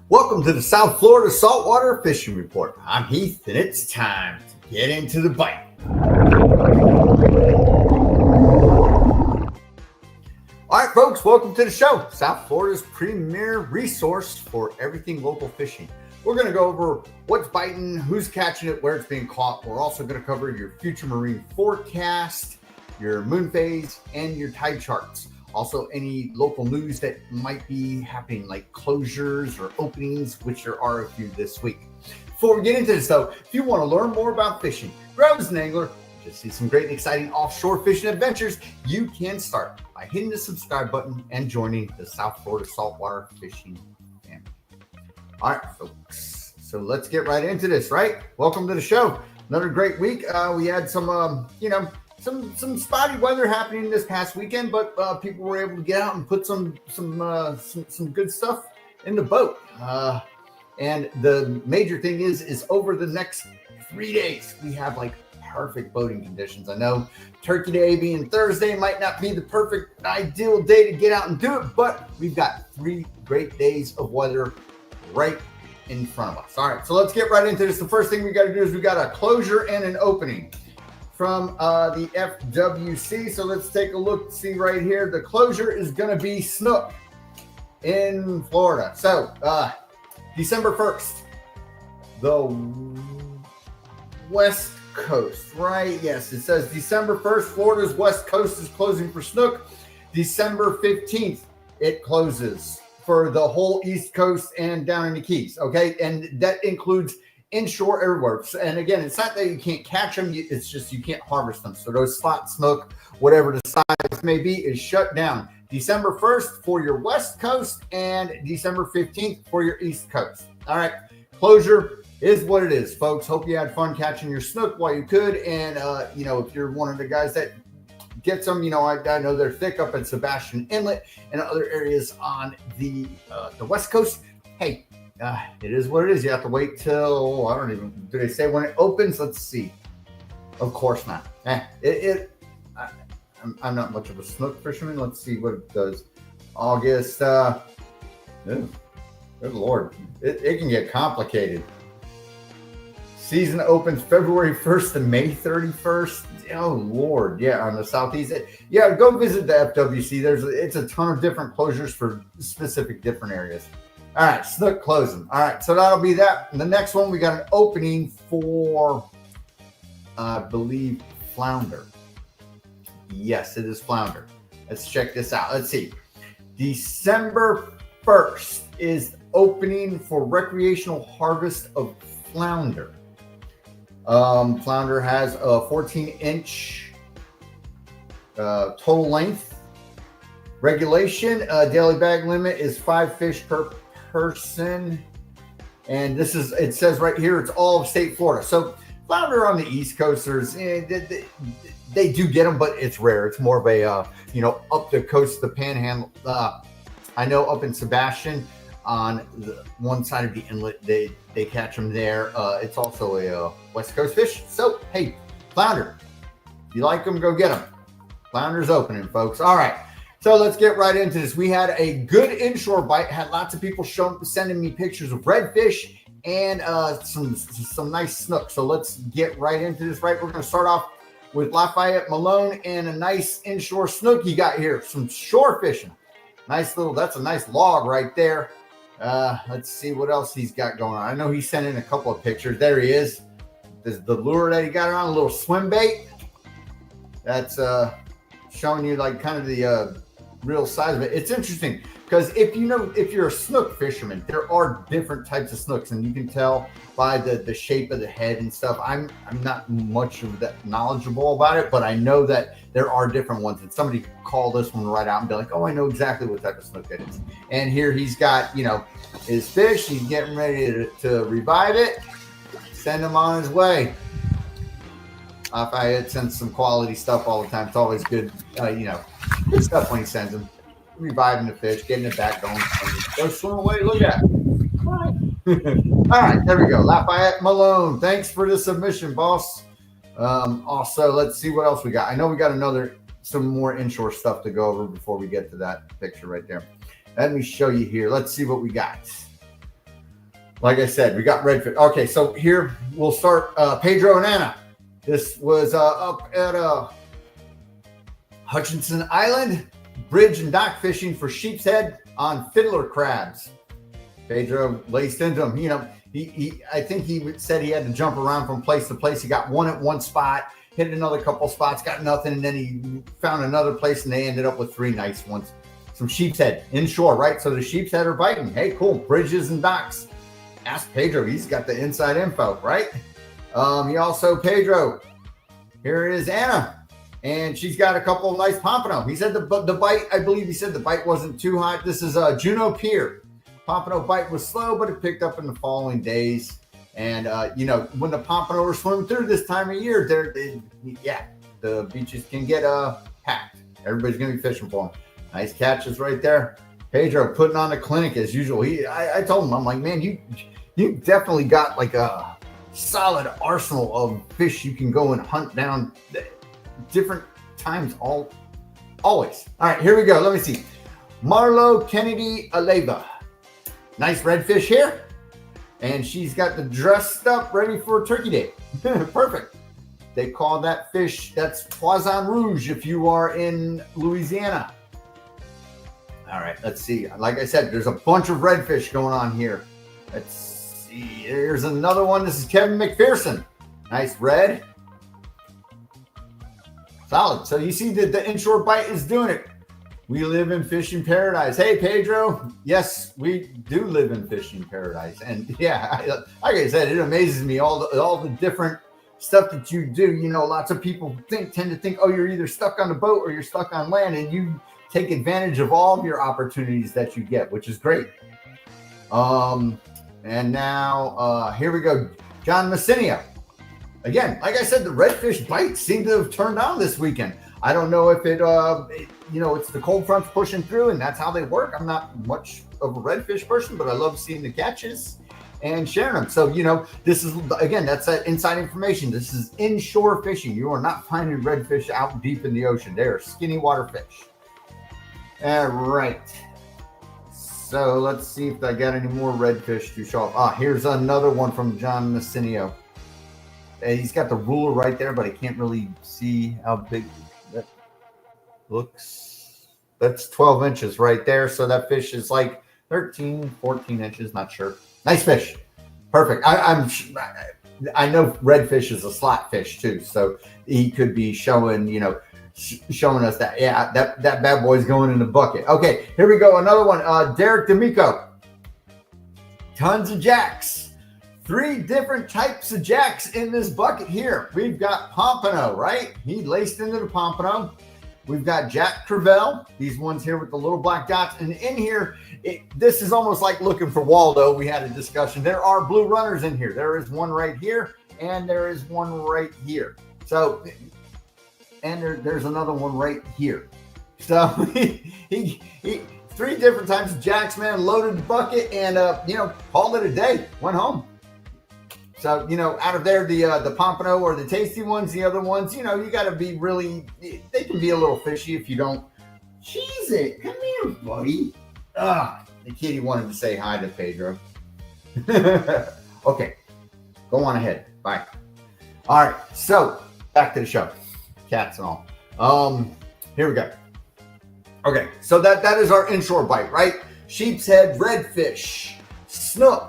Welcome to the South Florida Saltwater Fishing Report. I'm Heath, and it's time to get into the bite. All right, folks, welcome to the show. South Florida's premier resource for everything local fishing. We're going to go over what's biting, who's catching it, where it's being caught. We're also going to cover your future marine forecast, your moon phase, and your tide charts. Also, any local news that might be happening, like closures or openings, which there are a few this week. Before we get into this, though, if you want to learn more about fishing, grow as an angler, just see some great and exciting offshore fishing adventures, you can start by hitting the subscribe button and joining the South Florida Saltwater Fishing family. All right, folks. So let's get right into this, right? Welcome to the show. Another great week. We had some, some spotty weather happening this past weekend, but people were able to get out and put some good stuff in the boat. And the major thing is over the next 3 days, we have like perfect boating conditions. I know Turkey Day being Thursday might not be the perfect ideal day to get out and do it, but we've got 3 great days of weather right in front of us. All right, so let's get right into this. The first thing we got to do is we got a closure and an opening from the FWC. So let's take a look, see right here. The closure is going to be snook in Florida. So December 1st, the West Coast, right? Yes, it says December 1st, Florida's West Coast is closing for snook. December 15th, it closes for the whole East Coast and down in the Keys, okay? And that includes inshore everywhere. And again, it's not that you can't catch them, it's just you can't harvest them. So those spot snook, whatever the size may be, is shut down. December 1st for your West Coast and December 15th for your East Coast. All right, closure is what it is, folks. Hope you had fun catching your snook while you could. And, if you're one of the guys that gets them, I know they're thick up at Sebastian Inlet and other areas on the West Coast. Hey, it is what it is. You have to wait till, do they say when it opens? Let's see. Of course not. I'm not much of a snook fisherman. Let's see what it does. August, good Lord. It can get complicated. Season opens February 1st to May 31st. Oh, Lord. Yeah, on the Southeast. Yeah, go visit the FWC. It's a ton of different closures for specific different areas. All right, snook closing. All right, so that'll be that. And the next one, we got an opening for, I believe, flounder. Yes, it is flounder. Let's check this out. Let's see. December 1st is opening for recreational harvest of flounder. Flounder has a 14-inch total length. Regulation, daily bag limit is 5 fish per person. And it says right here, it's all of state Florida. So flounder on the East Coast, they do get them, but it's rare. It's more of a, up the coast, the panhandle. I know up in Sebastian, on the one side of the inlet, they catch them there. It's also a West Coast fish. So, hey, flounder, if you like them, go get them. Flounder's opening, folks. All right, so let's get right into this. We had a good inshore bite. Had lots of people sending me pictures of redfish and some nice snook. So let's get right into this. Right, we're going to start off with Lafayette Malone and a nice inshore snook you got here. Some shore fishing. That's a nice log right there. Let's see what else he's got going on. I know he sent in a couple of pictures. There he is. This is the lure that he got on, a little swim bait. That's showing you like kind of the real size of it. It's interesting because if you're a snook fisherman, there are different types of snooks, and you can tell by the shape of the head and stuff. I'm not much of that knowledgeable about it, but I know that there are different ones. And somebody could call this one right out and be like, "Oh, I know exactly what type of snook that is." And here he's got, his fish. He's getting ready to revive it, send him on his way. Lafayette sends some quality stuff all the time. It's always good, good stuff when he sends them. Reviving the fish, getting it back going. Go swim away. Look at it. All right, there we go. Lafayette Malone. Thanks for the submission, boss. Also, let's see what else we got. I know we got some more inshore stuff to go over before we get to that picture right there. Let me show you here. Let's see what we got. like I said, we got redfish. Okay, so here we'll start Pedro and Anna. This was up at Hutchinson Island, bridge and dock fishing for sheep's head on fiddler crabs. Pedro laced into them. You know, I think he said he had to jump around from place to place. He got one at one spot, hit another couple spots, got nothing, and then he found another place, and they ended up with 3 nice ones. Some sheep's head inshore, right? So the sheep's head are biting. Hey, cool. Bridges and docks. Ask Pedro. He's got the inside info, right? He also, Pedro, here is Anna, and she's got a couple of nice pompano. He said the bite, I believe he said the bite wasn't too hot. This is Juneau Pier. Pompano bite was slow, but it picked up in the following days. And, you know, when the pompano are swimming through this time of year, the beaches can get packed. Everybody's going to be fishing for them. Nice catches right there. Pedro putting on a clinic as usual. I told him, I'm like, man, you definitely got like a solid arsenal of fish you can go and hunt down different times always. All right, here we go. Let me see. Marlo Kennedy Aleva. Nice redfish here. And she's got the dressed up ready for Turkey Day. Perfect. They call that fish, that's Poisson Rouge if you are in Louisiana. All right, let's see. Like I said, there's a bunch of redfish going on here. Let's see. Here's another one. This is Kevin McPherson. Nice red. Solid. So you see that the inshore bite is doing it. We live in fishing paradise. Hey, Pedro. Yes, we do live in fishing paradise. And yeah, like I said, it amazes me all the different stuff that you do. You know, lots of people tend to think, oh, you're either stuck on the boat or you're stuck on land, and you take advantage of all of your opportunities that you get, which is great. And now here we go. John Messinio. Again, like I said, the redfish bites seem to have turned on this weekend. I don't know if it's the cold fronts pushing through and that's how they work. I'm not much of a redfish person, but I love seeing the catches and sharing them. So, you know, this is, again, that's that inside information. This is inshore fishing. You are not finding redfish out deep in the ocean. They are skinny water fish. All right. So let's see if I got any more redfish to show up. Here's another one from John Messinio. He's got the ruler right there, but I can't really see how big that looks. That's 12 inches right there. So that fish is like 13, 14 inches. Not sure. Nice fish. Perfect. I know redfish is a slot fish too. So he could be showing, showing us that, yeah, that bad boy's going in the bucket. Okay, here we go. Another one. Derek D'Amico. Tons of jacks. 3 different types of jacks in this bucket here. We've got pompano, right? He laced into the pompano. We've got Jack Crevel, these ones here with the little black dots. And in here, this is almost like looking for Waldo. We had a discussion. There are blue runners in here. There is one right here, and there is one right here. So, and there's another one right here. So, he 3 different types of jacks, man, loaded the bucket and, called it a day, went home. So, out of there, the pompano or the tasty ones, the other ones, you got to be really, they can be a little fishy if you don't. Cheese it. Come here, buddy. The kitty wanted to say hi to Pedro. Okay. Go on ahead. Bye. All right. So, back to the show. Cats and all. Here we go. Okay. So, that is our inshore bite, right? Sheep's head, redfish, snook.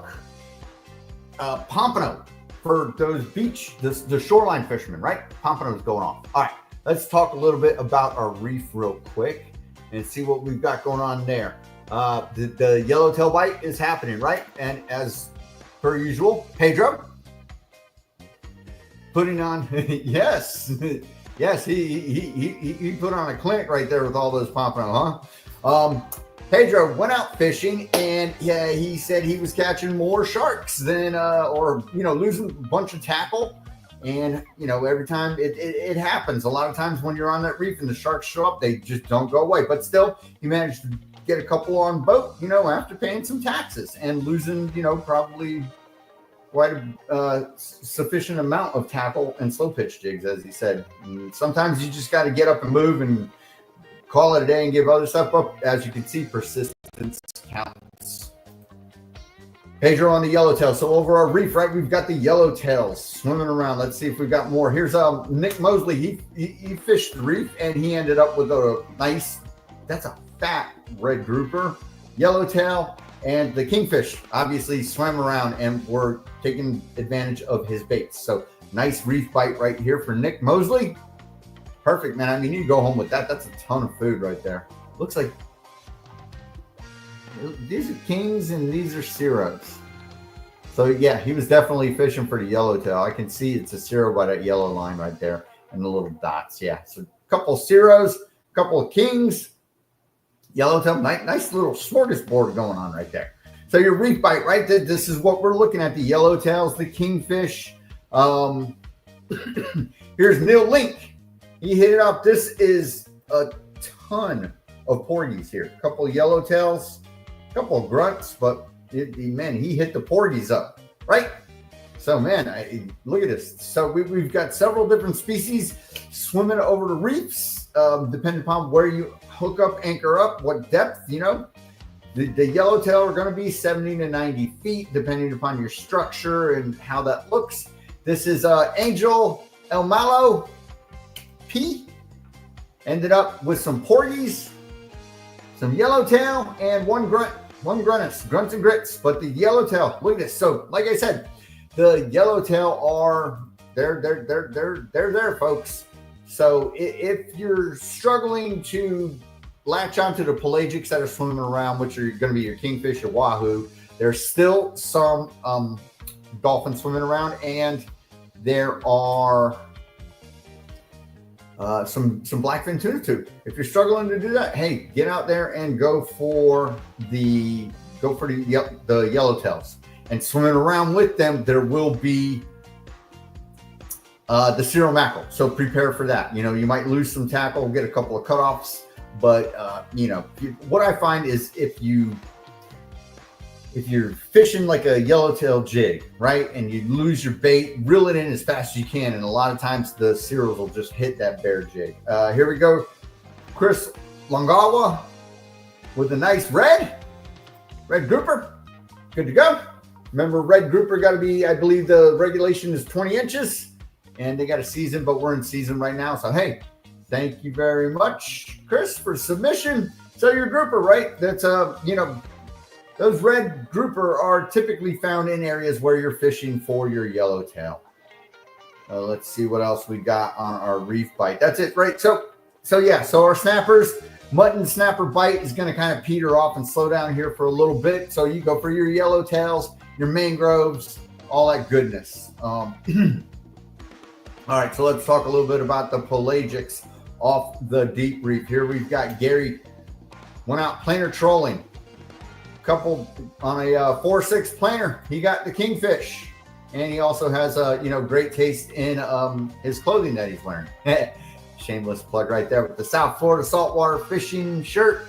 Pompano for those the shoreline fishermen, right? Pompano's going off. All right, let's talk a little bit about our reef real quick and see what we've got going on there. The yellowtail bite is happening, right? And as per usual, Pedro putting on, yes, he put on a clinic right there with all those pompano, huh? Pedro went out fishing, and yeah, he said he was catching more sharks than, losing a bunch of tackle. And, every time it happens, a lot of times when you're on that reef and the sharks show up, they just don't go away. But still, he managed to get a couple on boat, after paying some taxes and losing, probably quite a sufficient amount of tackle and slow pitch jigs, as he said. And sometimes you just got to get up and move and call it a day and give other stuff up. As you can see, persistence counts. Pedro on the yellowtail. So over our reef, right, we've got the yellowtails swimming around. Let's see if we've got more. Here's Nick Mosley. He fished the reef and he ended up with a nice, that's a fat red grouper, yellowtail, and the kingfish obviously swam around and were taking advantage of his baits. So nice reef bite right here for Nick Mosley. Perfect, man. I mean, you go home with that. That's a ton of food right there. Looks like these are kings and these are ceros. So yeah, he was definitely fishing for the yellowtail. I can see it's a cero by that yellow line right there and the little dots. Yeah, so a couple of ceros, a couple of kings, yellowtail. Nice little smorgasbord going on right there. So your reef bite, right? This is what we're looking at: the yellowtails, the kingfish. Here's Neil Link. He hit it up. This is a ton of porgies here. A couple of yellowtails, a couple of grunts, but man, he hit the porgies up, right? So man, look at this. So we've got several different species swimming over the reefs, depending upon where you hook up, anchor up, what depth, you know. The yellowtail are going to be 70 to 90 feet, depending upon your structure and how that looks. This is Angel El Malo P. Ended up with some porgies, some yellowtail, and one grunts and grits. But the yellowtail, look at this. So, like I said, the yellowtail are they're there, folks. So if you're struggling to latch onto the pelagics that are swimming around, which are going to be your kingfish, your wahoo, there's still some dolphins swimming around, and there are some blackfin tuna tube. If you're struggling to do that, hey, get out there and go for the yellowtails and swimming around with them. There will be the cero mackerel, so prepare for that. You know, you might lose some tackle, get a couple of cutoffs, but you know, what I find is if you're fishing like a yellowtail jig, right, and you lose your bait, reel it in as fast as you can, and a lot of times the ceros will just hit that bear jig. Here we go, Chris Longawa with a nice red grouper. Good to go. Remember, red grouper got to be, I believe the regulation is 20 inches, and they got a season, but we're in season right now. So hey, thank you very much, Chris, for submission. So your grouper, right? That's you know, those red grouper are typically found in areas where you're fishing for your yellowtail. Let's see what else we got on our reef bite. That's it, right? So yeah, so our snappers, mutton snapper bite is going to kind of peter off and slow down here for a little bit. So you go for your yellowtails, your mangroves, all that goodness. All right, so let's talk a little bit about the pelagics off the deep reef. Here we've got Gary, went out planer trolling. Couple on a 4-6 planer. He got the kingfish, and he also has a great taste in his clothing that he's wearing. Shameless plug right there with the South Florida Saltwater Fishing shirt.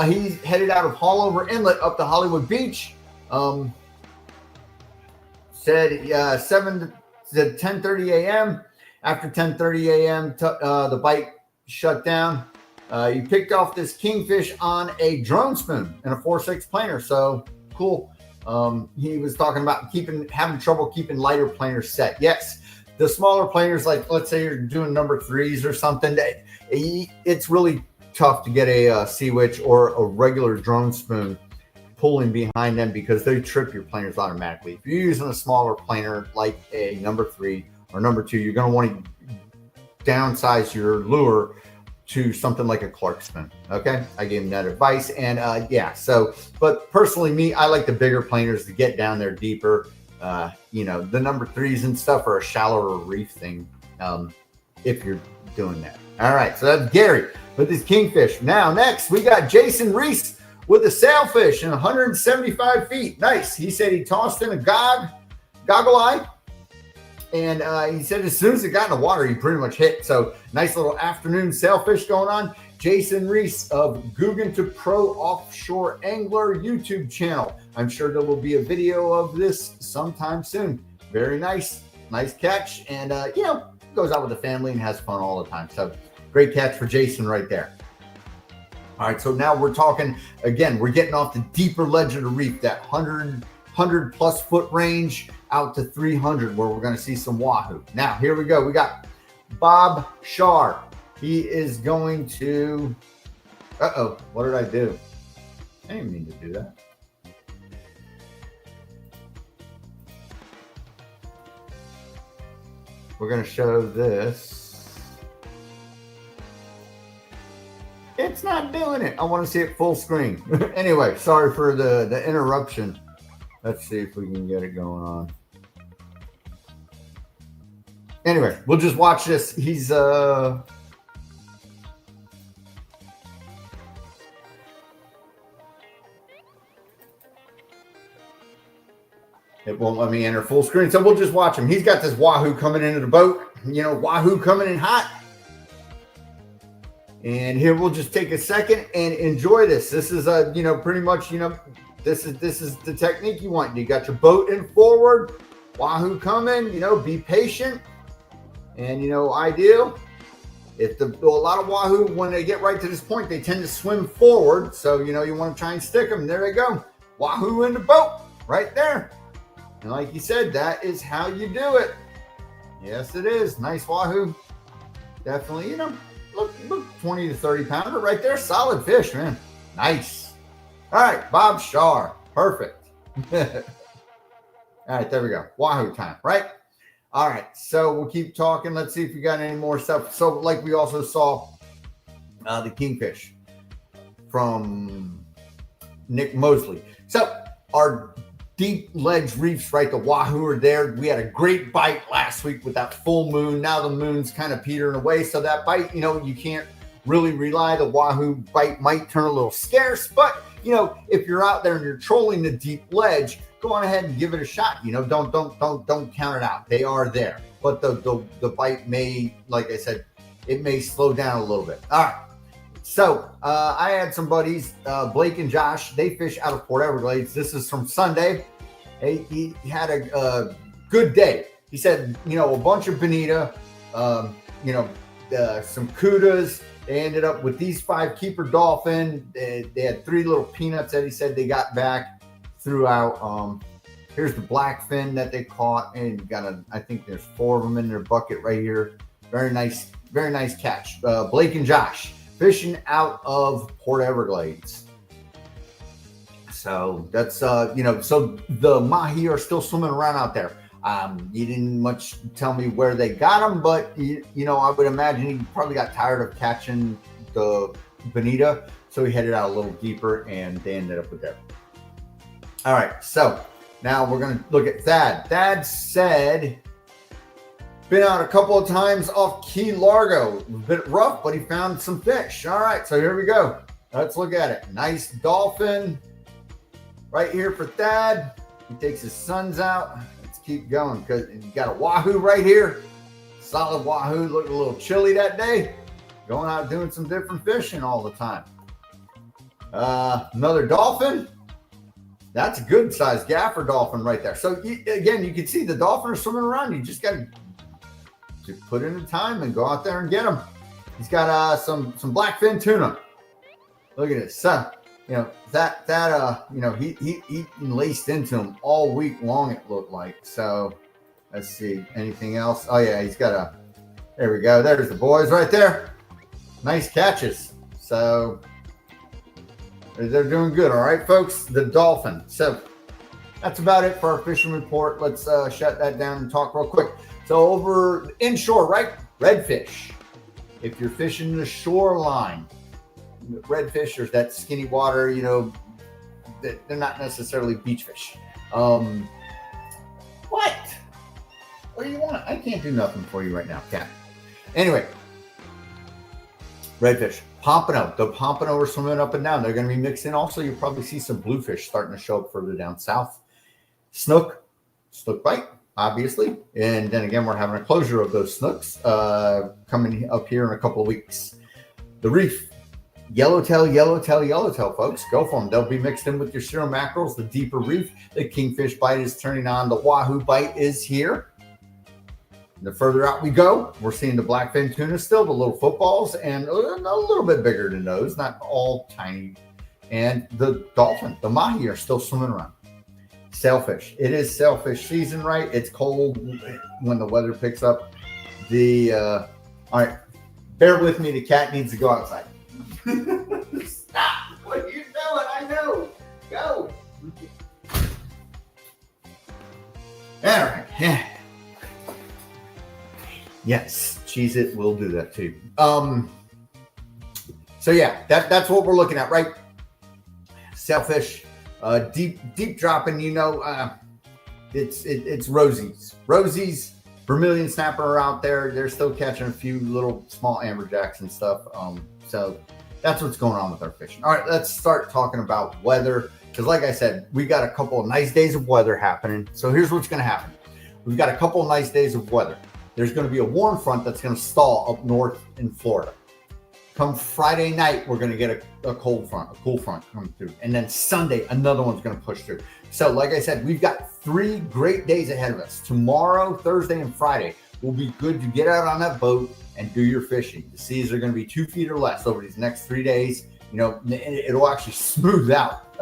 He's headed out of Haulover Inlet up to Hollywood Beach. Said 7 to 10:30 a.m. After 10:30 a.m., the bite shut down. You picked off this kingfish on a drone spoon and a 4-6 planer. So cool. He was talking about having trouble keeping lighter planers set. Yes, the smaller planers, like let's say you're doing number 3s or something, it's really tough to get a sea witch or a regular drone spoon pulling behind them because they trip your planers automatically. If you're using a smaller planer like a number 3 or number 2, you're going to want to downsize your lure to something like a Clark spoon. Okay, I gave him that advice. And yeah, so, but personally me, I like the bigger planers to get down there deeper. You know, the number 3s and stuff are a shallower reef thing, if you're doing that. All right, so that's Gary with his kingfish. Now next we got Jason Reese with a sailfish in 175 feet. Nice. He said he tossed in a goggle eye. And he said as soon as it got in the water, he pretty much hit. So nice little afternoon sailfish going on. Jason Reese of Guggen to Pro Offshore Angler YouTube channel. I'm sure there will be a video of this sometime soon. Very nice. Nice catch. And, you know, goes out with the family and has fun all the time. So great catch for Jason right there. All right, so now we're talking, again, we're getting off the deeper ledge of the reef, that 100 100+ foot range out to 300 where we're going to see some wahoo. Now, here we go. We got Bob Shar. He is going to, what did I do? I didn't mean to do that. We're going to show this. It's not doing it. I want to see it full screen. Anyway, sorry for the interruption. Let's see if we can get it going on. Anyway, we'll just watch this. He's it won't let me enter full screen, so we'll just watch him. He's got this wahoo coming into the boat. You know, wahoo coming in hot. And here we'll just take a second and enjoy this. This is pretty much, this is the technique you want. You got your boat in forward, wahoo coming, be patient. And, ideal. If a lot of wahoo, when they get right to this point, they tend to swim forward. So, you want to try and stick them. There they go. Wahoo in the boat right there. And like you said, that is how you do it. Yes, it is. Nice wahoo. Definitely, look, 20 to 30 pounder right there. Solid fish, man. Nice. All right, Bob Shar. Perfect. All right, there we go. Wahoo time, right? All right, so we'll keep talking. Let's see if we got any more stuff. So like we also saw the kingfish from Nick Mosley. So our deep ledge reefs, right? The wahoo are there. We had a great bite last week with that full moon. Now the moon's kind of petering away. So that bite, you can't really rely. The wahoo bite might turn a little scarce, but if you're out there and you're trolling the deep ledge, go on ahead and give it a shot. Don't count it out. They are there, but the bite may, like I said, it may slow down a little bit. All right. So I had some buddies, Blake and Josh. They fish out of Port Everglades. This is from Sunday. He had a good day. He said, a bunch of bonita, some cudas. They ended up with these 5 keeper dolphin. They had 3 little peanuts that he said they got back throughout. Here's the blackfin that they caught, and I think there's 4 of them in their bucket right here. Very nice catch. Blake and Josh fishing out of Port Everglades. So that's so the mahi are still swimming around out there. He didn't much tell me where they got them, but I would imagine he probably got tired of catching the bonita, so he headed out a little deeper, and they ended up with there. All right, so now we're going to look at Thad. Thad said, been out a couple of times off Key Largo. A bit rough, but he found some fish. All right, so here we go. Let's look at it. Nice dolphin right here for Thad. He takes his sons out. Let's keep going because you got a wahoo right here. Solid wahoo. Looked a little chilly that day. Going out doing some different fishing all the time. Another dolphin. That's a good sized gaffer dolphin right there. So again, you can see the dolphin are swimming around. You just got to put in the time and go out there and get them. He's got some blackfin tuna. Look at this. So, he laced into him all week long, it looked like. So let's see. Anything else? Oh yeah, he's got there we go. There's the boys right there. Nice catches. So they're doing good. All right, folks, the dolphin. So that's about it for our fishing report. Let's shut that down and talk real quick. So over inshore, right? Redfish. If you're fishing the shoreline, redfish, there's that skinny water, they're not necessarily beach fish. What do you want? I can't do nothing for you right now, cat. Anyway, redfish. Pompano. The pompano are swimming up and down. They're going to be mixed in. Also, you'll probably see some bluefish starting to show up further down south. Snook bite, obviously. And then again, we're having a closure of those snooks coming up here in a couple of weeks. The reef. Yellowtail, folks. Go for them. They'll be mixed in with your shrimp mackerels, the deeper reef. The kingfish bite is turning on. The wahoo bite is here. The further out we go, we're seeing the blackfin tuna still, the little footballs, and a little bit bigger than those, not all tiny. And the dolphin, the mahi are still swimming around. sailfish. It is sailfish season, right? It's cold when the weather picks up. All right, bear with me. The cat needs to go outside. Stop! What are you doing? I know. Go. All right. Yeah. Yes, cheese it. We'll do that too. So yeah, that's what we're looking at, right? Sailfish, deep dropping. It's rosies, Vermilion snapper are out there. They're still catching a few little small amberjacks and stuff. So that's what's going on with our fishing. All right, let's start talking about weather. Because like I said, we got a couple of nice days of weather happening. So here's what's going to happen. We've got a couple of nice days of weather. There's going to be a warm front that's going to stall up north in Florida. Come Friday night, we're going to get a cool front coming through. And then Sunday, another one's going to push through. So like I said, we've got 3 great days ahead of us. Tomorrow, Thursday, and Friday will be good to get out on that boat and do your fishing. The seas are going to be 2 feet or less over these next 3 days. It'll actually smooth out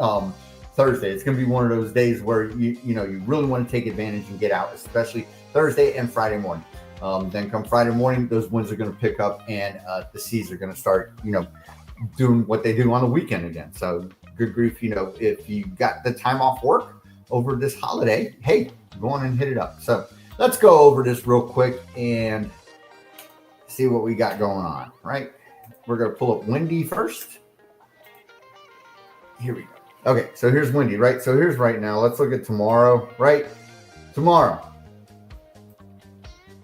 Thursday. It's going to be one of those days where you really want to take advantage and get out, especially Thursday and Friday morning. Then come Friday morning, those winds are going to pick up and the seas are going to start, doing what they do on the weekend again. So good grief, if you got the time off work over this holiday, hey, go on and hit it up. So let's go over this real quick and see what we got going on, right? We're going to pull up windy first. Here we go. Okay, so here's windy, right? So here's right now. Let's look at tomorrow, right? Tomorrow.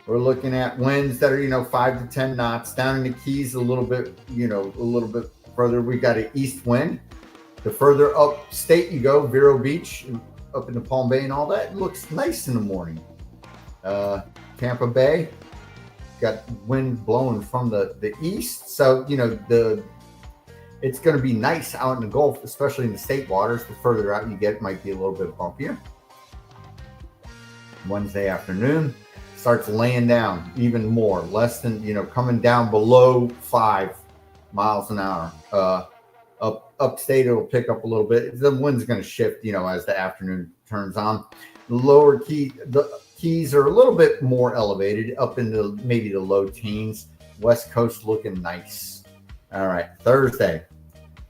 We're looking at winds that are, 5 to 10 knots. Down in the Keys a little bit further. We got an east wind. The further up state you go, Vero Beach, up into Palm Bay and all that, it looks nice in the morning. Tampa Bay, got wind blowing from the east. So, it's going to be nice out in the Gulf, especially in the state waters. The further out you get, it might be a little bit bumpier. Wednesday afternoon. Starts laying down even more, less than, coming down below 5 miles an hour. Upstate, it'll pick up a little bit. The wind's going to shift, as the afternoon turns on. The Keys are a little bit more elevated, up into maybe the low teens. West Coast looking nice. All right, Thursday.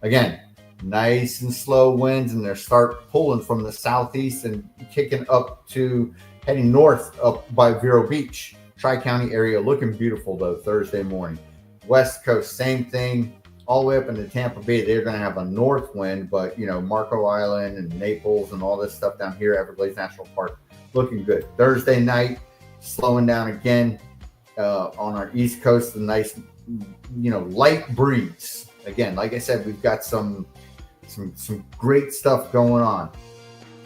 Again, nice and slow winds, and they start pulling from the southeast and kicking up to heading north up by Vero Beach, Tri-County area, looking beautiful though Thursday morning. West Coast, same thing, all the way up into Tampa Bay. They're going to have a north wind, but Marco Island and Naples and all this stuff down here, Everglades National Park, looking good. Thursday night, slowing down again on our East Coast, a nice, light breeze. Again, like I said, we've got some great stuff going on.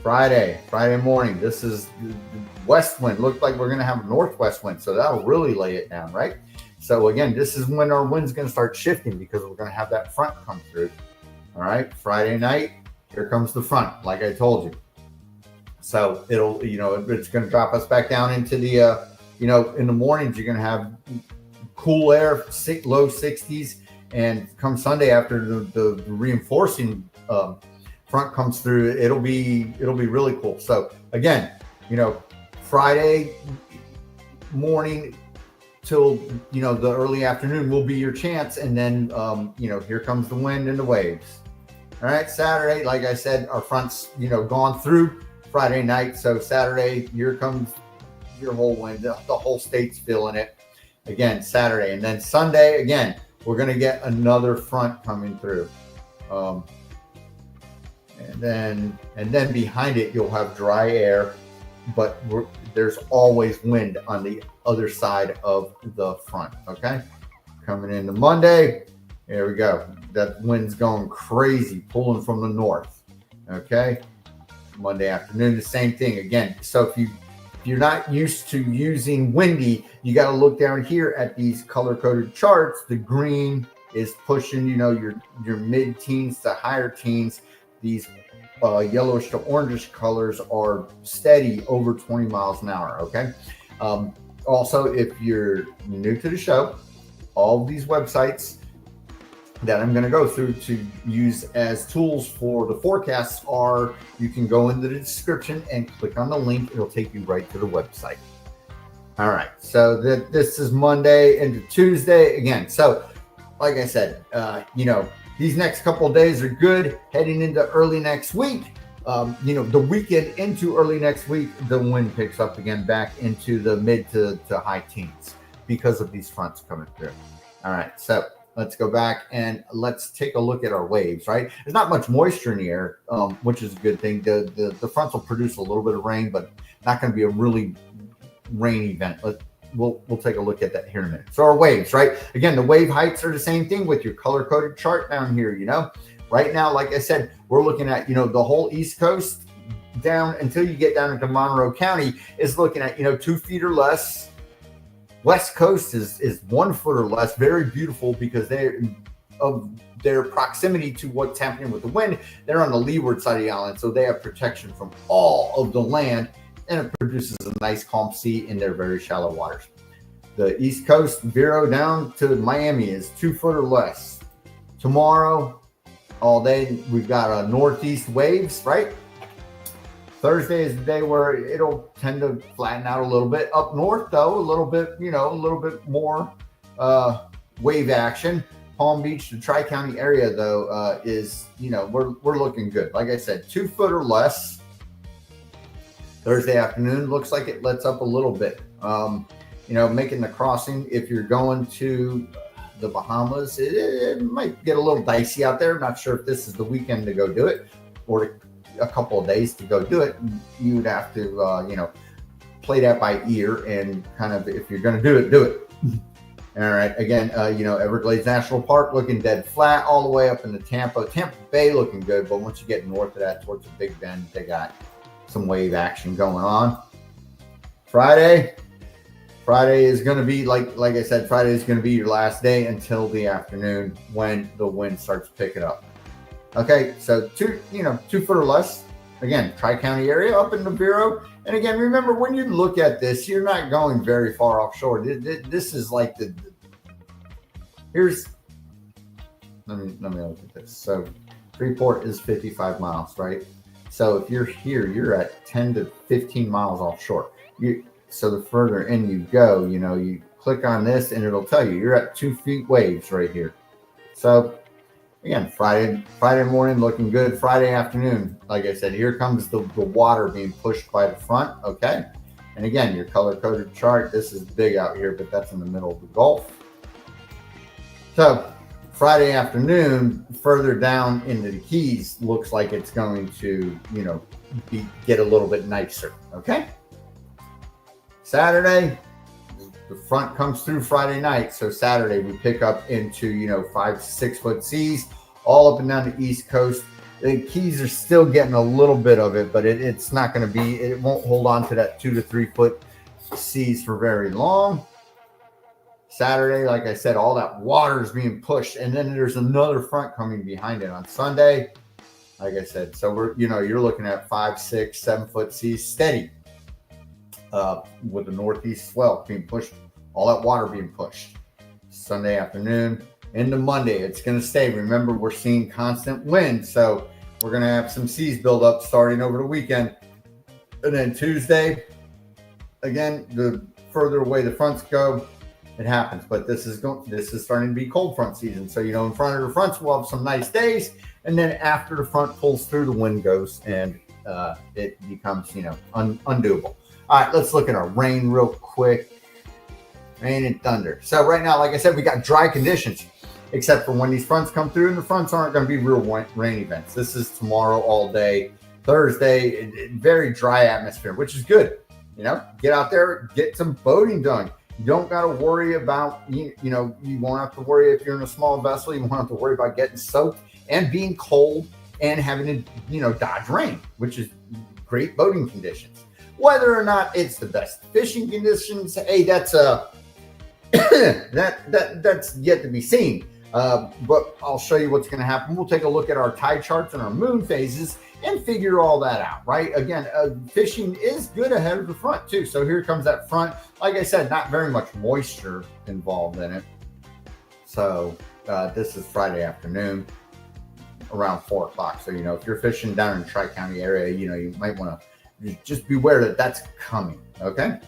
Friday morning, this is the west wind. Looked like we're going to have a northwest wind, so that'll really lay it down, right? So again, this is when our wind's going to start shifting because we're going to have that front come through. All right, Friday night, here comes the front, like I told you. So it'll, it's going to drop us back down into the, in the mornings, you're going to have cool air, low 60s, and come Sunday after the reinforcing front comes through, it'll be really cool. So again, Friday morning till the early afternoon will be your chance, and then here comes the wind and the waves. All right, Saturday, like I said, our front's gone through Friday night, so Saturday here comes your whole wind. The whole state's feeling it again Saturday, and then Sunday again we're going to get another front coming through. And then behind it, you'll have dry air, but there's always wind on the other side of the front, okay? Coming into Monday, there we go. That wind's going crazy, pulling from the north, okay? Monday afternoon, the same thing again. So if you're not used to using windy, you got to look down here at these color-coded charts. The green is pushing, your mid-teens to higher teens. These yellowish to orangish colors are steady over 20 miles an hour, okay? Also, if you're new to the show, all of these websites that I'm going to go through to use as tools for the forecasts are, you can go into the description and click on the link. It'll take you right to the website. All right, so this is Monday into Tuesday again. So like I said, these next couple of days are good. Heading into early next week, the weekend into early next week, the wind picks up again back into the mid to high teens because of these fronts coming through. All right, so let's go back and let's take a look at our waves, right? There's not much moisture in the air, which is a good thing. The fronts will produce a little bit of rain, but not going to be a really rain event. We'll take a look at that here in a minute. So our waves, right? Again, the wave heights are the same thing with your color-coded chart down here, Right now, like I said, we're looking at, the whole East Coast down until you get down into Monroe County is looking at, 2 feet or less. West Coast is 1 foot or less. Very beautiful because of their proximity to what's happening with the wind. They're on the leeward side of the island, so they have protection from all of the land, and it produces a nice calm sea in their very shallow waters. The East Coast, Vero down to Miami is 2 foot or less. Tomorrow, all day, we've got northeast waves, right? Thursday is the day where it'll tend to flatten out a little bit. Up north, though, a little bit more wave action. Palm Beach, the Tri-County area, though, is, we're looking good. Like I said, 2 foot or less. Thursday afternoon looks like it lets up a little bit. Making the crossing, if you're going to the Bahamas, it might get a little dicey out there. Not sure if this is the weekend to go do it or a couple of days to go do it. You would have to, play that by ear and kind of, if you're going to do it, do it. All right. Again, Everglades National Park looking dead flat all the way up into Tampa. Tampa Bay looking good, but once you get north of that towards the Big Bend, they got some wave action going on. Friday is going to be like I said, Friday is going to be your last day until the afternoon when the wind starts picking up. Okay, so 2 foot or less. Again, Tri-County area up in the Vero. And again, remember when you look at this, you're not going very far offshore. This is like let me look at this. So Freeport is 55 miles, right? So if you're here, you're at 10 to 15 miles offshore. So the further in you go, you click on this and it'll tell you you're at 2 feet waves right here. So again, Friday morning looking good. Friday afternoon, like I said, here comes the water being pushed by the front. Okay. And again, your color-coded chart, this is big out here, but that's in the middle of the Gulf. So Friday afternoon, further down into the Keys, looks like it's going to, get a little bit nicer. Okay. Saturday, the front comes through Friday night. So Saturday, we pick up into, 5 to 6 foot seas all up and down the East Coast. The Keys are still getting a little bit of it, but it's not going to be, it won't hold on to that 2 to 3 foot seas for very long. Saturday, like I said, all that water is being pushed, and then there's another front coming behind it on Sunday. Like I said, so we're, you're looking at 5, 6, 7 foot seas steady, with the northeast swell being pushed, all that water being pushed. Sunday afternoon into Monday, it's going to stay. Remember, we're seeing constant wind, so we're going to have some seas build up starting over the weekend. And then Tuesday, again, the further away the fronts go, it happens. But this is starting to be cold front season. So, in front of the fronts, we'll have some nice days. And then after the front pulls through, the wind goes and it becomes, undoable. All right, let's look at our rain real quick. Rain and thunder. So right now, like I said, we got dry conditions, except for when these fronts come through, and the fronts aren't going to be real rain events. This is tomorrow all day. Thursday, very dry atmosphere, which is good. Get out there, get some boating done. You don't got to worry about, you won't have to worry if you're in a small vessel. You won't have to worry about getting soaked and being cold and having to, dodge rain, which is great boating conditions. Whether or not it's the best fishing conditions, hey, that's that's yet to be seen. But I'll show you what's going to happen. We'll take a look at our tide charts and our moon phases and figure all that out, right? Again, fishing is good ahead of the front too. So here comes that front. Like I said, not very much moisture involved in it. So This is Friday afternoon around 4 o'clock. So, you know, if you're fishing down in the Tri-County area, you know, you might want to just beware that that's coming. Okay.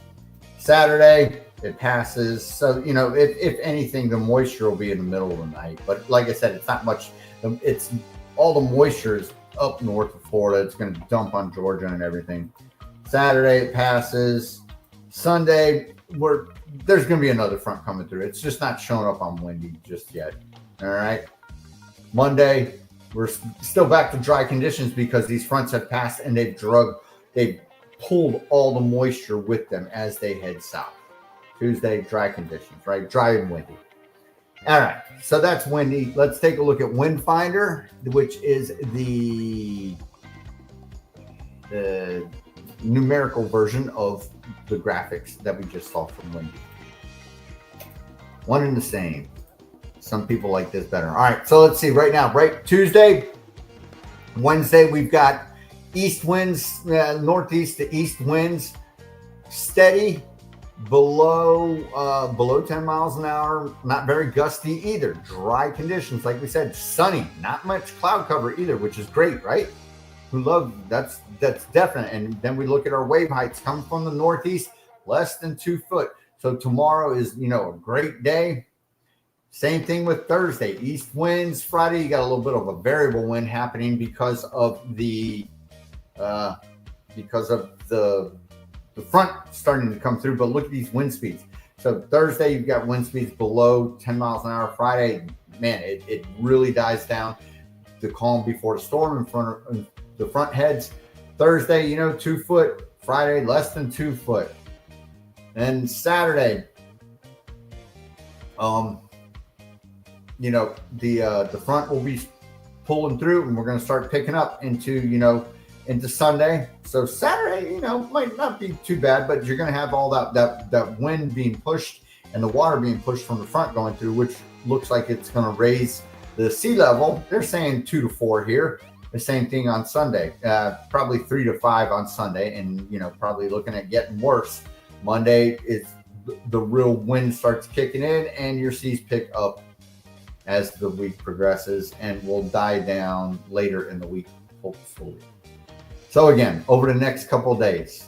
Saturday, it passes. So, you know, if anything, the moisture will be in the middle of the night. But like I said, it's not much. It's all the moisture is up north of Florida. It's going to dump on Georgia and everything. Saturday, it passes. Sunday, there's going to be another front coming through. It's just not showing up on windy just yet. All right. Monday, we're still back to dry conditions because these fronts have passed and they've pulled all the moisture with them as they head south. Tuesday, dry conditions, right? Dry and windy. All right, so that's windy. Let's take a look at WindFinder, which is the numerical version of the graphics that we just saw from windy. One and the same. Some people like this better. All right, so let's see right now, right? Tuesday, Wednesday, we've got east winds, northeast to east winds, steady, below 10 miles an hour, not very gusty either. Dry conditions, like we said, sunny, not much cloud cover either, which is great, right? We love that's definite. And then we look at our wave heights coming from the northeast, less than 2 foot. So tomorrow is, you know, a great day. Same thing with Thursday, east winds. Friday, you got a little bit of a variable wind happening because of the front starting to come through. But look at these wind speeds. So Thursday, you've got wind speeds below 10 miles an hour. Friday, man, it really dies down. The calm before the storm in front of the front heads. Thursday, you know, 2 foot. Friday, less than 2 foot. And Saturday, you know, the front will be pulling through, and we're going to start picking up into Sunday. So Saturday, you know, might not be too bad, but you're going to have all that wind being pushed and the water being pushed from the front going through, which looks like it's going to raise the sea level. They're saying 2 to 4 here. The same thing on Sunday, probably 3 to 5 on Sunday, and you know, probably looking at getting worse. Monday is the real wind starts kicking in, and your seas pick up as the week progresses and will die down later in the week, hopefully. So again, over the next couple of days,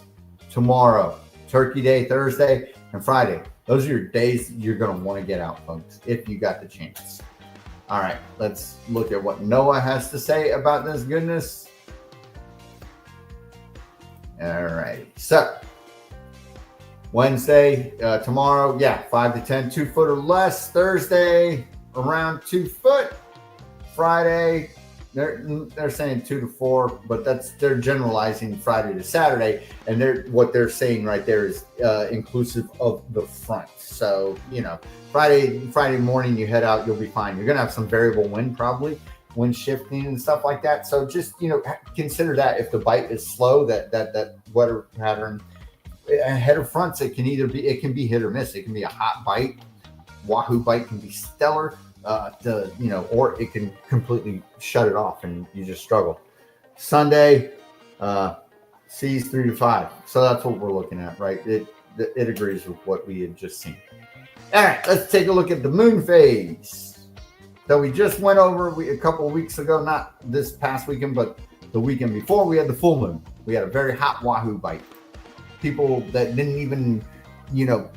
tomorrow, Turkey Day, Thursday, and Friday, those are your days you're going to want to get out, folks, if you got the chance. All right, let's look at what NOAA has to say about this goodness. All right, so Wednesday, tomorrow, 5 to 10, 2 foot or less. Thursday, around 2 foot. Friday, they're saying 2 to 4, but they're generalizing Friday to Saturday, and what they're saying right there is inclusive of the front. So you know, Friday morning you head out, you'll be fine. You're gonna have some variable wind, probably wind shifting and stuff like that. So just, you know, consider that if the bite is slow, that weather pattern ahead of fronts, it can be hit or miss. It can be a hot bite. Wahoo bite can be stellar. Or it can completely shut it off and you just struggle. Sunday, seas 3 to 5. So that's what we're looking at, right? It agrees with what we had just seen. All right, let's take a look at the moon phase that we just went over a couple of weeks ago, not this past weekend, but the weekend before. We had the full moon. We had a very hot wahoo bite. People that didn't even,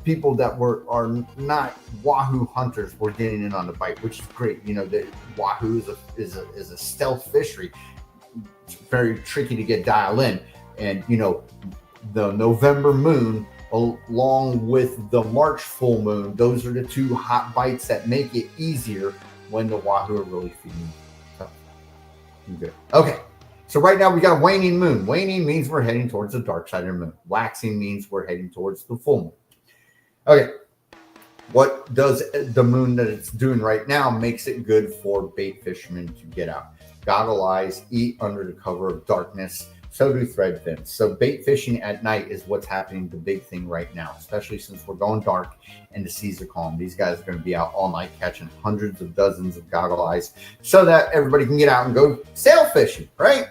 people that are not wahoo hunters were getting in on the bite, which is great. You know, the wahoo is a stealth fishery. It's very tricky to get dialed in. And, the November moon along with the March full moon, those are the two hot bites that make it easier when the wahoo are really feeding. So, good. Okay. So right now we got a waning moon. Waning means we're heading towards the dark side of the moon. Waxing means we're heading towards the full moon. Okay. What does the moon that it's doing right now makes it good for bait fishermen to get out? Goggle eyes, eat under the cover of darkness. So do thread fins. So bait fishing at night is what's happening, the big thing right now, especially since we're going dark and the seas are calm. These guys are going to be out all night catching hundreds of dozens of goggle eyes so that everybody can get out and go sail fishing, right?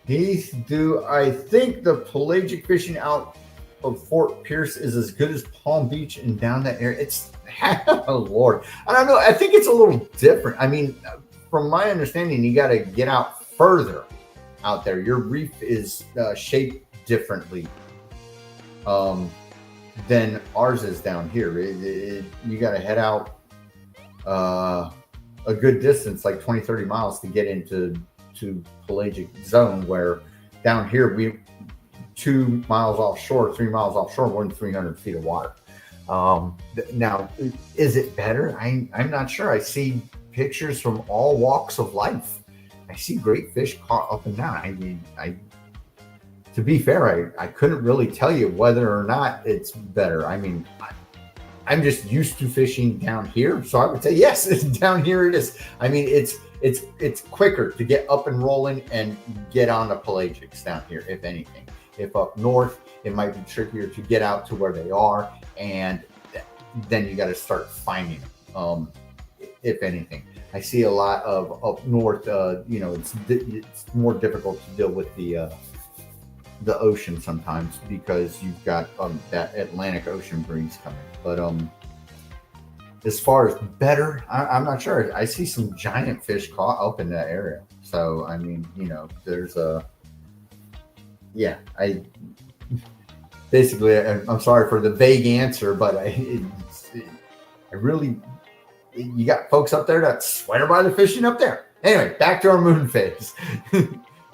Heath, do I think the pelagic fishing out of Fort Pierce is as good as Palm Beach and down that area. It's, oh Lord, I don't know. I think it's a little different. I mean, from my understanding, you got to get out further out there. Your reef is shaped differently than ours is down here. You got to head out a good distance, like 20, 30 miles to get into pelagic zone, where down here we 2 miles offshore, 3 miles offshore, more than 300 feet of water. Now, is it better? I'm not sure. I see pictures from all walks of life. I see great fish caught up and down. I mean, to be fair, I couldn't really tell you whether or not it's better. I mean, I'm just used to fishing down here, so I would say yes, down here it is. I mean, it's quicker to get up and rolling and get on the pelagics down here, if anything. If up north, it might be trickier to get out to where they are, and then you got to start finding them. If anything, I see a lot of up north. You know, it's more difficult to deal with the ocean sometimes because you've got that Atlantic Ocean breeze coming. But as far as better, I'm not sure. I see some giant fish caught up in that area. So I mean, you know, there's I'm sorry for the vague answer, but I really, you got folks up there that swear by the fishing up there. Anyway, back to our moon phase,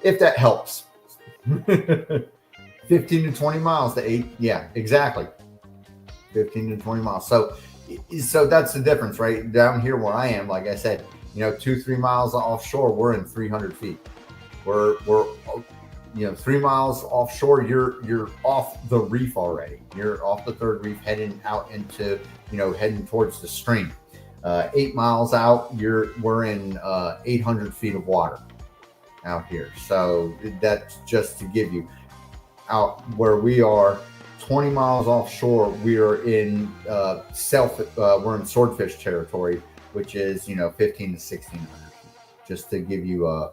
if that helps. 15 to 20 miles to 8. Yeah, exactly. 15 to 20 miles. So that's the difference, right? Down here where I am, like I said, you know, 2-3 miles offshore, we're in 300 feet. We're 3 miles offshore, you're off the reef already. You're off the third reef, heading out into, heading towards the stream. 8 miles out, we're in 800 feet of water out here. So that's just to give you out where we are. 20 miles offshore, we are in we're in swordfish territory, which is 15 to 1600 feet. Just to give you a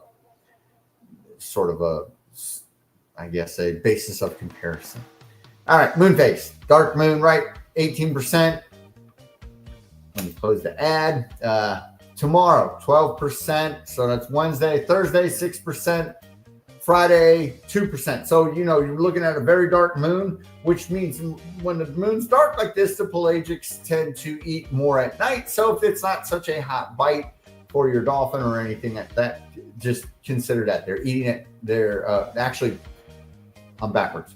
sort of a basis of comparison. All right, moon phase, dark moon, right? 18%. Let me close the ad. Tomorrow, 12%. So that's Wednesday. Thursday, 6%. Friday, 2%. So, you're looking at a very dark moon, which means when the moon's dark like this, the pelagics tend to eat more at night. So if it's not such a hot bite for your dolphin or anything like that, just consider that they're eating it. They're actually, I'm backwards.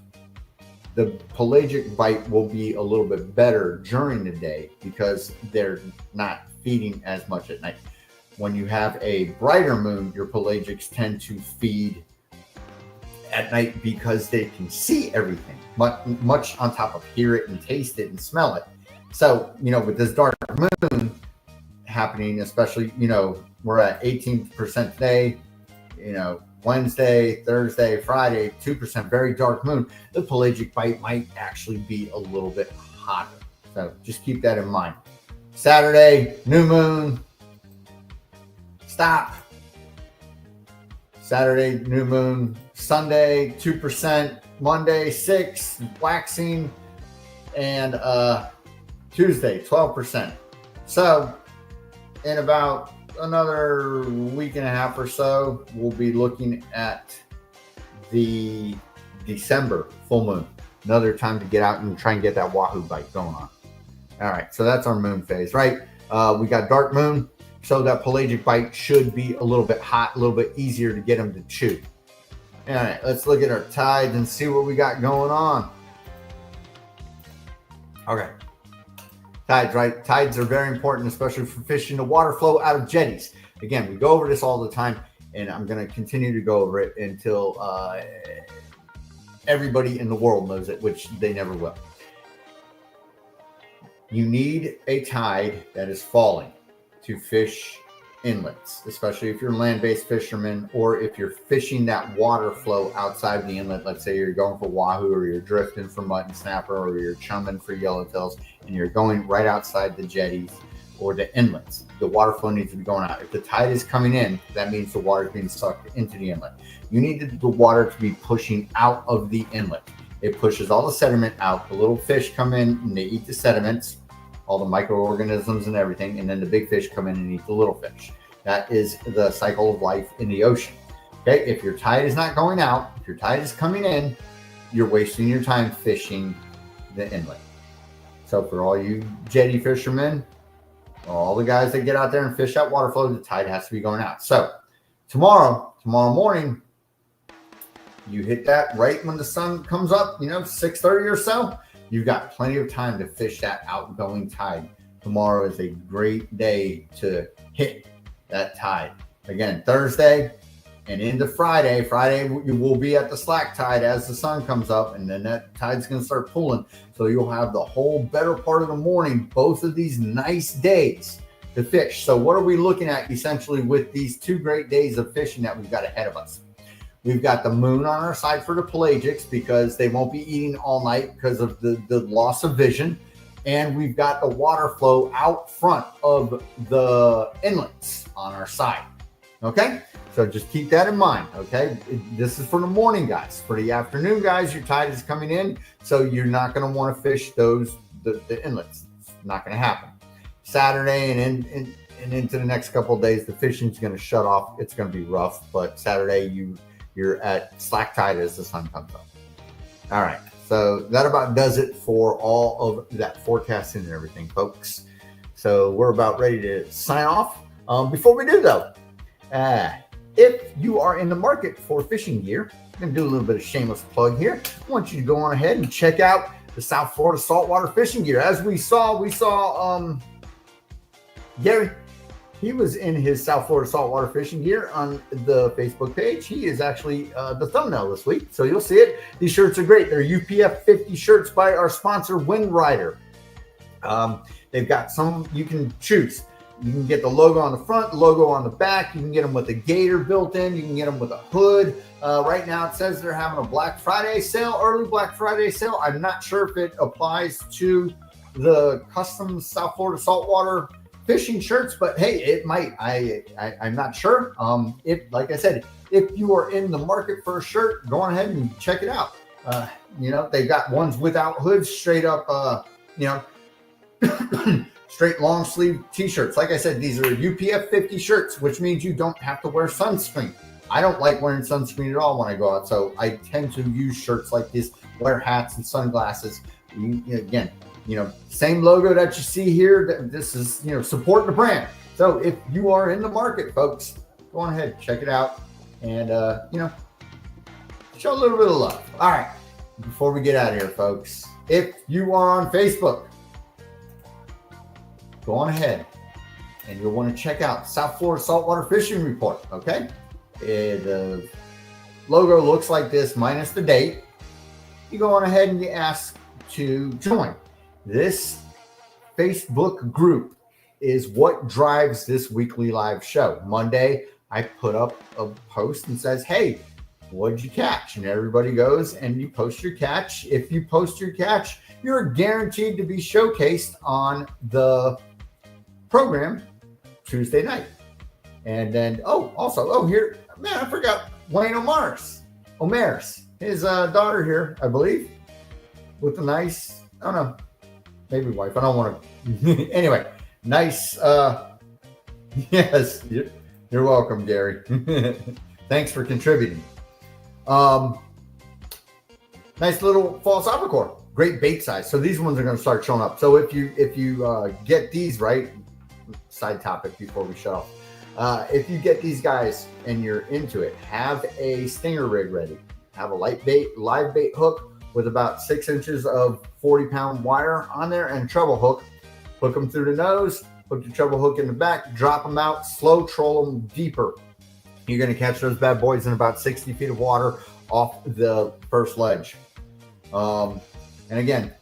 The pelagic bite will be a little bit better during the day because they're not feeding as much at night. When you have a brighter moon, your pelagics tend to feed at night because they can see everything much on top of hear it and taste it and smell it. So, with this dark moon happening, especially, we're at 18% today, Wednesday, Thursday, Friday, 2%, very dark moon. The pelagic bite might actually be a little bit hotter. So just keep that in mind. Saturday, new moon, stop. Saturday, new moon. Sunday, 2%. Monday, 6%, waxing. And Tuesday, 12%. So in about another week and a half or so, we'll be looking at the December full moon. Another time to get out and try and get that wahoo bite going on. All right, so that's our moon phase, right? We got dark moon, so that pelagic bite should be a little bit hot, a little bit easier to get them to chew. All right, let's look at our tides and see what we got going on. Okay. Tides, right? Tides are very important, especially for fishing the water flow out of jetties. Again, we go over this all the time, and I'm going to continue to go over it until everybody in the world knows it, which they never will. You need a tide that is falling to fish inlets, especially if you're a land-based fisherman or if you're fishing that water flow outside the inlet. Let's say you're going for wahoo, or you're drifting for mutton snapper, or you're chumming for yellowtails, and you're going right outside the jetties or the inlets. The water flow needs to be going out. If the tide is coming in, that means the water is being sucked into the inlet. You need the water to be pushing out of the inlet. It pushes all the sediment out. The little fish come in and they eat the sediments, all the microorganisms and everything, and then the big fish come in and eat the little fish. That is the cycle of life in the ocean. Okay, if your tide is not going out, if your tide is coming in, you're wasting your time fishing the inlet. So for all you jetty fishermen, all the guys that get out there and fish that water flow, the tide has to be going out. So tomorrow morning, you hit that right when the sun comes up, 6:30 or so. You've got plenty of time to fish that outgoing tide. Tomorrow is a great day to hit that tide. Again, Thursday and into Friday. Friday, you will be at the slack tide as the sun comes up, and then that tide's going to start pulling. So you'll have the whole better part of the morning, both of these nice days to fish. So what are we looking at essentially with these 2 great days of fishing that we've got ahead of us? We've got the moon on our side for the pelagics because they won't be eating all night because of the loss of vision. And we've got the water flow out front of the inlets on our side. Okay, so just keep that in mind. Okay, this is for the morning guys. For the afternoon guys, your tide is coming in, so you're not going to want to fish the inlets. It's not going to happen. Saturday and into the next couple of days, the fishing's going to shut off. It's going to be rough, but Saturday you're at slack tide as the sun comes up. All right, so that about does it for all of that forecasting and everything, folks. So we're about ready to sign off. Before we do though, if you are in the market for fishing gear, I'm going to do a little bit of shameless plug here. I want you to go on ahead and check out the South Florida saltwater fishing gear. As we saw Gary. He was in his South Florida saltwater fishing gear on the Facebook page. He is actually the thumbnail this week, so you'll see it. These shirts are great. They're UPF 50 shirts by our sponsor, WindRider. They've got some you can choose. You can get the logo on the front, the logo on the back. You can get them with a gator built in. You can get them with a hood. Right now, it says they're having a Black Friday sale, early Black Friday sale. I'm not sure if it applies to the custom South Florida saltwater fishing shirts, but hey, it might. I'm not sure. If, like I said, if you are in the market for a shirt, go on ahead and check it out. They got ones without hoods, straight up, straight long sleeve t-shirts. Like I said, these are UPF 50 shirts, which means you don't have to wear sunscreen. I don't like wearing sunscreen at all when I go out, so I tend to use shirts like this, wear hats and sunglasses. Again, same logo that you see here. This is, supporting the brand. So if you are in the market, folks, go on ahead, check it out, and, show a little bit of love. All right. Before we get out of here, folks, if you are on Facebook, go on ahead and you'll want to check out South Florida Saltwater Fishing Report. Okay. The logo looks like this minus the date. You go on ahead and you ask to join. This Facebook group is what drives this weekly live show. Monday, I put up a post and says, hey, what did you catch? And everybody goes and you post your catch. If you post your catch, you're guaranteed to be showcased on the program Tuesday night. And then, here, man, I forgot Wayne Omar's, his daughter here, I believe, with a nice, I don't know, maybe wife. I don't want to. Anyway, nice. Yes, you're welcome, Gary. Thanks for contributing. Nice little false albacore. Great bait size. So these ones are going to start showing up. So if you get these right, side topic before we shut off. If you get these guys and you're into it, have a stinger rig ready. Have a live bait hook with about 6 inches of 40-pound wire on there and a treble hook. Hook them through the nose, hook the treble hook in the back, drop them out, slow troll them deeper. You're going to catch those bad boys in about 60 feet of water off the first ledge. And again,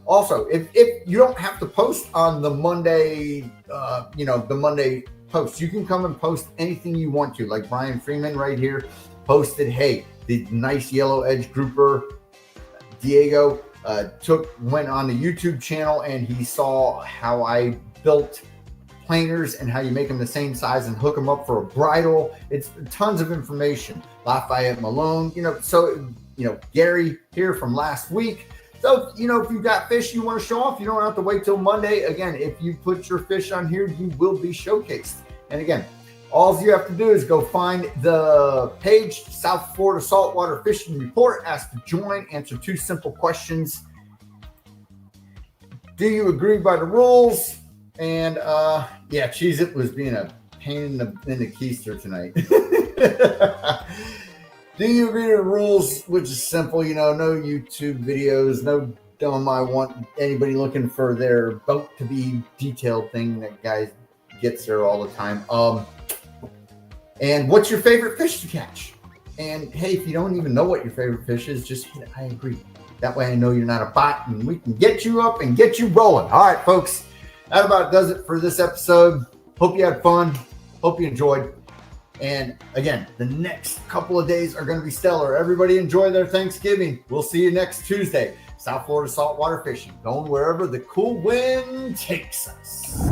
also, if you don't have to post on the Monday, the Monday post, you can come and post anything you want to. Like Brian Freeman right here posted, hey, the nice yellow edge grouper. Diego went on the YouTube channel and he saw how I built planers and how you make them the same size and hook them up for a bridle. It's tons of information. Lafayette Malone, so Gary here from last week. So, if you've got fish you want to show off, you don't have to wait till Monday. Again, if you put your fish on here, you will be showcased. And again, all you have to do is go find the page, South Florida Saltwater Fishing Report, ask to join, answer 2 simple questions. Do you agree by the rules? And yeah, Cheez-It was being a pain in the keister tonight. Do you agree to the rules, which is simple, no YouTube videos, no dumb I want anybody looking for their boat to be detailed thing that guys gets there all the time. And what's your favorite fish to catch? And hey, if you don't even know what your favorite fish is, just hit I agree. That way I know you're not a bot and we can get you up and get you rolling. All right, folks, that about does it for this episode. Hope you had fun. Hope you enjoyed. And again, the next couple of days are going to be stellar. Everybody enjoy their Thanksgiving. We'll see you next Tuesday. South Florida Saltwater Fishing, going wherever the cool wind takes us.